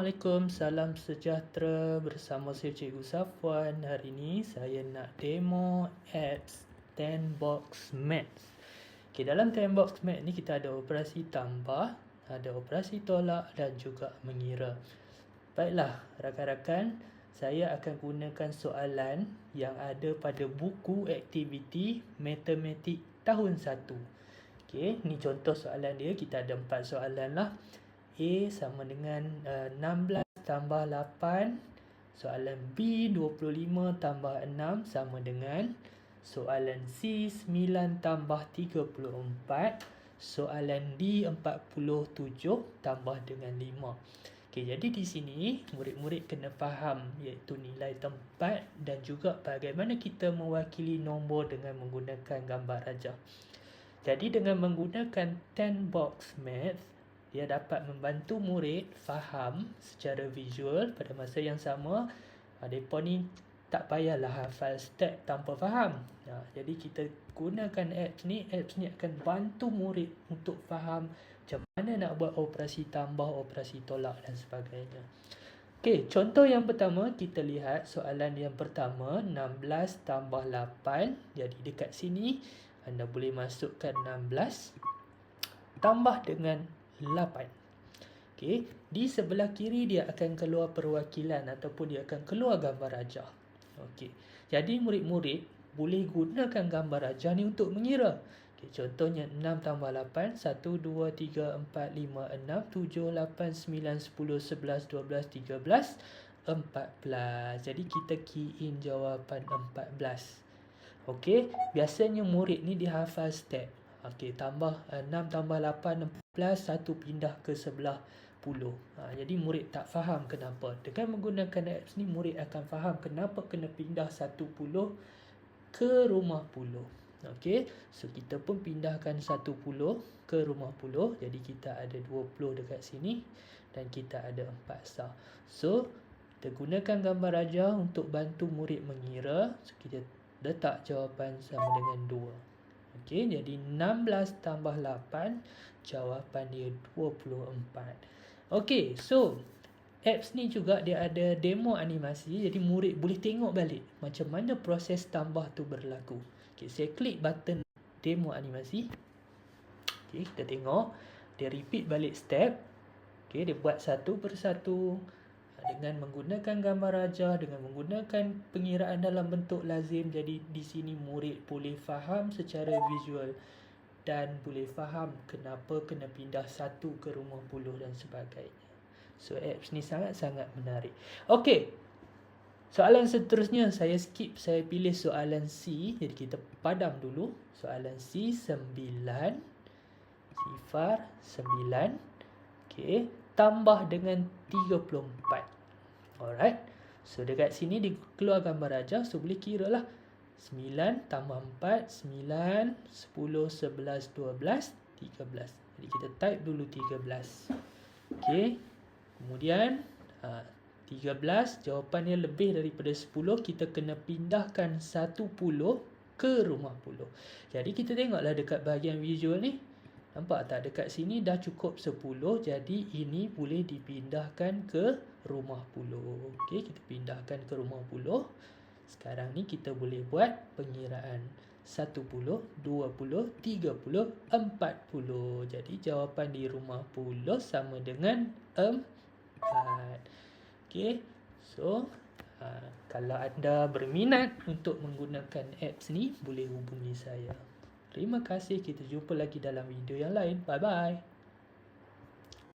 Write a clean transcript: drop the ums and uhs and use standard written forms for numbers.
Assalamualaikum, salam sejahtera. Bersama saya Cikgu Safwan. Hari ini saya nak demo apps 10 Box Maths. Dalam 10 Box Maths ni kita ada operasi tambah, ada operasi tolak dan juga mengira. Baiklah, rakan-rakan, saya akan gunakan soalan yang ada pada buku aktiviti matematik tahun 1. Ni contoh soalan dia. Kita ada 4 soalan lah. A sama dengan 16 tambah 8. Soalan B 25 tambah 6 sama dengan. Soalan C 9 tambah 34. Soalan D 47 tambah dengan 5. Jadi di sini murid-murid kena faham iaitu nilai tempat dan juga bagaimana kita mewakili nombor dengan menggunakan gambar rajah. Jadi dengan menggunakan 10 Box Maths, dia dapat membantu murid faham secara visual. Pada masa yang sama, mereka ni tak payahlah hafal step tanpa faham. Jadi kita gunakan apps ni akan bantu murid untuk faham macam mana nak buat operasi tambah, operasi tolak dan sebagainya. Contoh yang pertama, kita lihat soalan yang pertama, 16 tambah 8. Jadi dekat sini anda boleh masukkan 16 tambah dengan 8. Di sebelah kiri dia akan keluar perwakilan ataupun dia akan keluar gambar rajah. Jadi murid-murid boleh gunakan gambar rajah ni untuk mengira. Contohnya 6 tambah 8, 1, 2, 3, 4, 5, 6, 7, 8, 9, 10, 11, 12, 13, 14. Jadi kita key in jawapan 14. Biasanya murid ni dia hafal step. Tambah 6 tambah 8, 14, 1 pindah ke sebelah puluh. Jadi murid tak faham kenapa. Dengan menggunakan apps ni, murid akan faham kenapa kena pindah 1 puluh ke rumah puluh. So kita pun pindahkan 1 puluh ke rumah puluh. Jadi kita ada 20 dekat sini dan kita ada 4 sah. So kita gunakan gambar rajah untuk bantu murid mengira. So kita letak jawapan sama dengan 2. Jadi 16 tambah 8, jawapan dia 24. So apps ni juga dia ada demo animasi. Jadi murid boleh tengok balik macam mana proses tambah tu berlaku. Saya klik button demo animasi. Kita tengok. Dia repeat balik step. Dia buat satu persatu dengan menggunakan gambar rajah, dengan menggunakan pengiraan dalam bentuk lazim. Jadi di sini murid boleh faham secara visual dan boleh faham kenapa kena pindah 1 ke rumah puluh dan sebagainya. So apps ni sangat-sangat menarik. Soalan seterusnya saya skip, saya pilih soalan C. Jadi kita padam dulu. Soalan C 9 sifar 9 tambah dengan 34. Alright. So dekat sini dikeluar gambar rajah. So boleh kira lah 9 tambah 4, 9, 10, 11, 12, 13. Jadi kita type dulu 13. Kemudian 13, jawapannya lebih daripada 10. Kita kena pindahkan 1 puluh ke rumah puluh. Jadi kita tengoklah dekat bahagian visual ni. Nampak tak? Dekat sini dah cukup 10. Jadi ini boleh dipindahkan ke rumah puluh. Kita pindahkan ke rumah puluh. Sekarang ni kita boleh buat pengiraan 10, 20, 30, 40. Jadi jawapan di rumah puluh sama dengan 4. So kalau anda berminat untuk menggunakan apps ni, boleh hubungi saya. Terima kasih. Kita jumpa lagi dalam video yang lain. Bye-bye.